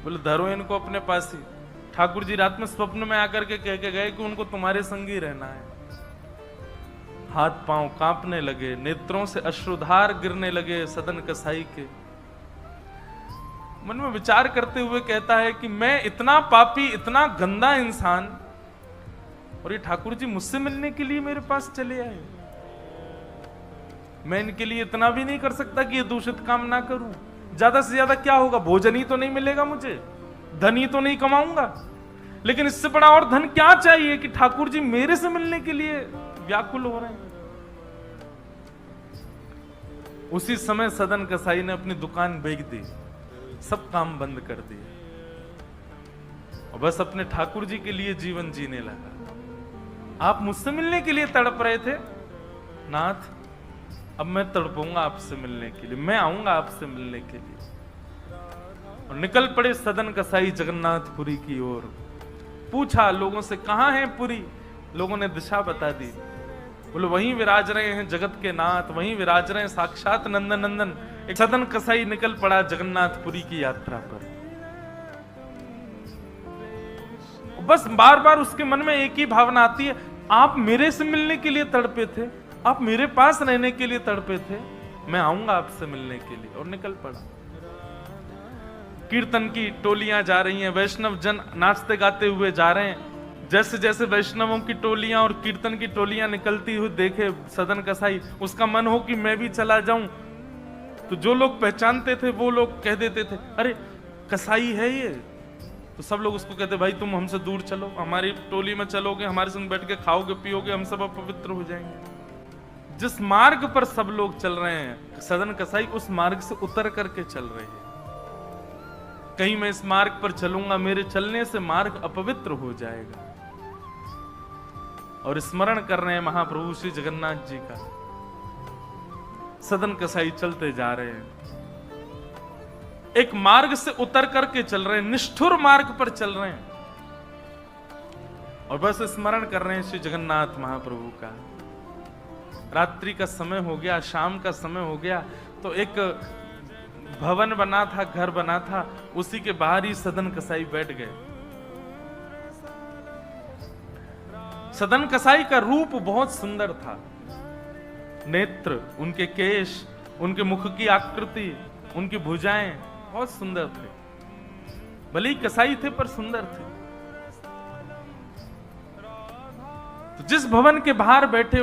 बोले धरो इनको अपने पास ही। ठाकुर जी रात में स्वप्न में आकर के कह के गए कि उनको तुम्हारे संग ही रहना है। हाथ पांव कांपने लगे, नेत्रों से अश्रुधार गिरने लगे सदन कसाई के। मन में विचार करते हुए कहता है कि मैं इतना पापी, इतना गंदा इंसान, और ये ठाकुर जी मुझसे मिलने के लिए मेरे पास चले आए। मैं इनके लिए इतना भी नहीं कर सकता कि ये दूषित काम ना करूं। ज्यादा से ज्यादा क्या होगा, भोजन ही तो नहीं मिलेगा मुझे, धन ही तो नहीं कमाऊंगा, लेकिन इससे बड़ा और धन क्या चाहिए कि ठाकुर जी मेरे से मिलने के लिए व्याकुल हो रहे हैं। उसी समय सदन कसाई ने अपनी दुकान बेच दी, सब काम बंद कर दिए और बस अपने ठाकुर जी के लिए जीवन जीने लगा। आप मुझसे मिलने के लिए तड़प रहे थे नाथ, अब मैं तड़पूंगा आपसे मिलने के लिए, मैं आऊंगा आपसे मिलने के लिए। और निकल पड़े सदन कसाई जगन्नाथपुरी की ओर। पूछा लोगों से, कहां है पुरी? लोगों ने दिशा बता दी। बोले वहीं विराज रहे हैं जगत के नाथ, वहीं विराज रहे हैं साक्षात नंदन नंदन। एक सदन कसाई निकल पड़ा जगन्नाथपुरी की यात्रा पर। बस बार बार उसके मन में एक ही भावना आती है, आप मेरे से मिलने के लिए तड़पे थे, आप मेरे पास रहने के लिए तड़पे थे, मैं आऊंगा आपसे मिलने के लिए। और निकल पड़ा। कीर्तन की टोलियां जा रही हैं, वैष्णव जन नाचते गाते हुए जा रहे हैं। जैसे जैसे वैष्णवों की टोलियां और कीर्तन की टोलियां निकलती हुई देखे सदन कसाई, उसका मन हो कि मैं भी चला जाऊं। तो जो लोग पहचानते थे वो लोग कह देते थे, अरे कसाई है ये। तो सब लोग उसको कहते, भाई तुम हमसे दूर चलो, हमारी टोली में चलोगे, हमारे संग बैठ के खाओगे पियोगे, हम सब अपवित्र हो जाएंगे। जिस मार्ग पर सब लोग चल रहे हैं, सदन कसाई उस मार्ग से उतर करके चल रहे हैं। कहीं मैं इस मार्ग पर चलूंगा, मेरे चलने से मार्ग अपवित्र हो जाएगा। और स्मरण कर रहे हैं महाप्रभु श्री जगन्नाथ जी का। सदन कसाई चलते जा रहे हैं, एक मार्ग से उतर करके चल रहे हैं, निष्ठुर मार्ग पर चल रहे हैं और बस स्मरण कर रहे हैं श्री जगन्नाथ महाप्रभु का। रात्रि का समय हो गया, शाम का समय हो गया, तो एक भवन बना था, घर बना था, उसी के बाहर ही सदन कसाई बैठ गए। सदन कसाई का रूप बहुत सुंदर था। नेत्र, उनके केश, उनके मुख की आकृति, उनकी भुजाएं बहुत सुंदर थे। भले ही कसाई थे पर सुंदर थे। तो जिस भवन के बाहर बैठे